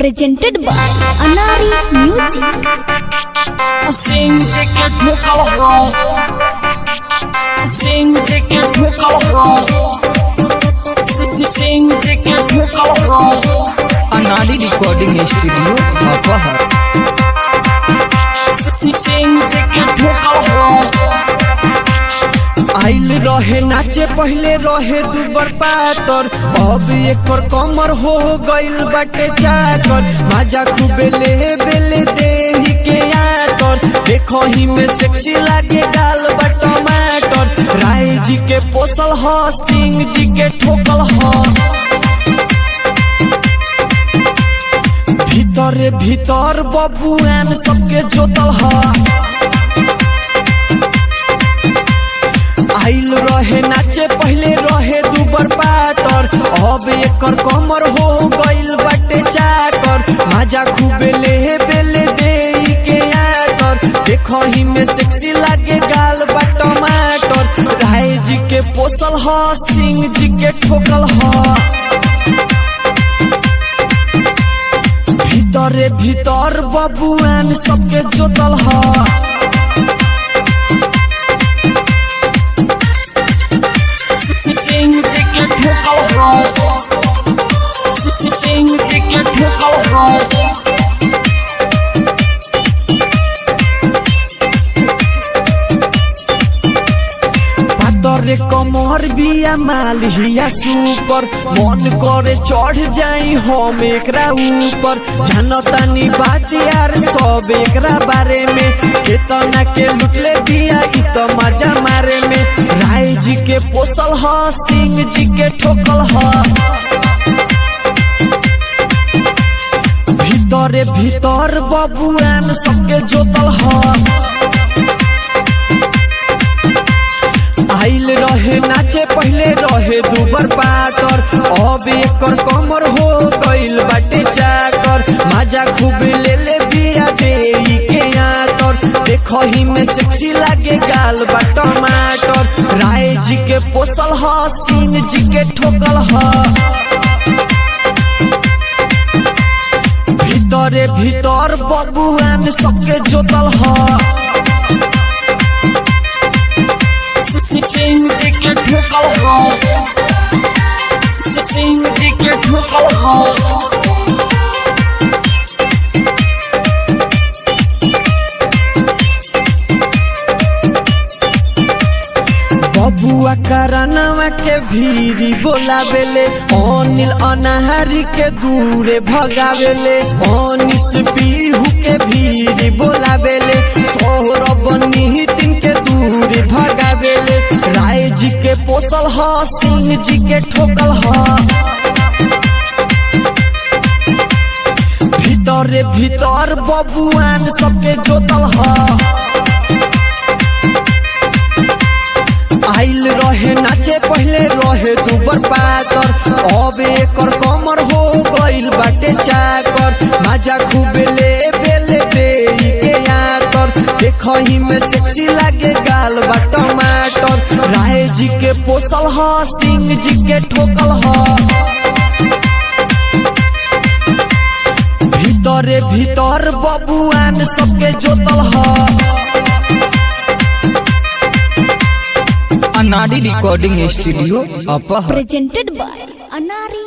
presented by Anari Music. Singh ji के ठोकल हो, सिंह जी के ठोकल हो, सिंह जी के ठोकल हो। अनाड़ी रिकॉर्डिंग स्टूडियो अपहर। सिंह जी के ठोकल हो। आइल रहे नाचे पहले रहे दुबर पातर, अब एकर कमर हो गइल बाटे चाकर। माजा खूबे ले बेले देही के आकर, देखो ही में सेक्सी लागे गाल बा टमाटर। राय जी के पोसल हो, सिंह जी के ठोकल हो। भीतर भीतर बबुआन सबके जोतल हो। आइल रहे नाचे पहले रहे दुबर पातर, अब एकर कमर हो गइल बाटे चाकर। माजा खूबे ले बेले देई के आकर, देखो ही में सेक्सी लागे गाल बा टमाटर। राय जी के पोसल हो, सिंह जी के ठोकल हो। भीतर भीतर बबुआन सबके जोतल हो। सिंह जी के ठोकल हो, सिंह जी के ठोकल हो। पातरे कमर बिया माल हिया सुपर, मन करे चढ़ जाई हम एकरा ऊपर। जानतानी बात यार सब एकरा बारे में, केतना के लुटले बिया इ त मजा मारे में। राय जी के पोसल हो, सिंह जी के ठोकल हो। भीतर भीतर बबुआन सबके जोतल हो। आइल रहे नाचे पहले रहे दुबर पातर, अब एकर कमर हो गइल बाटे चाकर। माजा खूबे ले ले बिया देई के आकर, देखो ही में सेक्सी लागे गाल बा टमाटर। राय जी के पोसल हो, सिंह जी के ठोकल हो। भीतर भीतर बबुआन सबके जोतल हो। सिंह जी के ठोकल हो, सिंह जी के ठोकल हो। बबुआ करनवा के भीरी बोलावेले, अनिल अनहारी के दूरे भगावेले। अनिस पीहू के भीरी बोलावेले, सौरभ नितिन के दूरे भगावेले। राय जी के पोसल हो, सिंह जी के ठोकल हो। भीतर भीतर बबुआन सबके जोतल हो। आइल रहे नाचे पहले रहे दुबर पातर, अब एकर कमर हो गइल बाटे चाकर। माजा खूबे ले बेले देई के आकर, देखो ही में सेक्सी लागे गाल बा टमाटर। राय जी के पोसल हो, सिंह जी के ठोकल हो। भीतर भीतर बबुआन सबके जोतल हो। अनाड़ी recording studio Aphar. Presented by Anari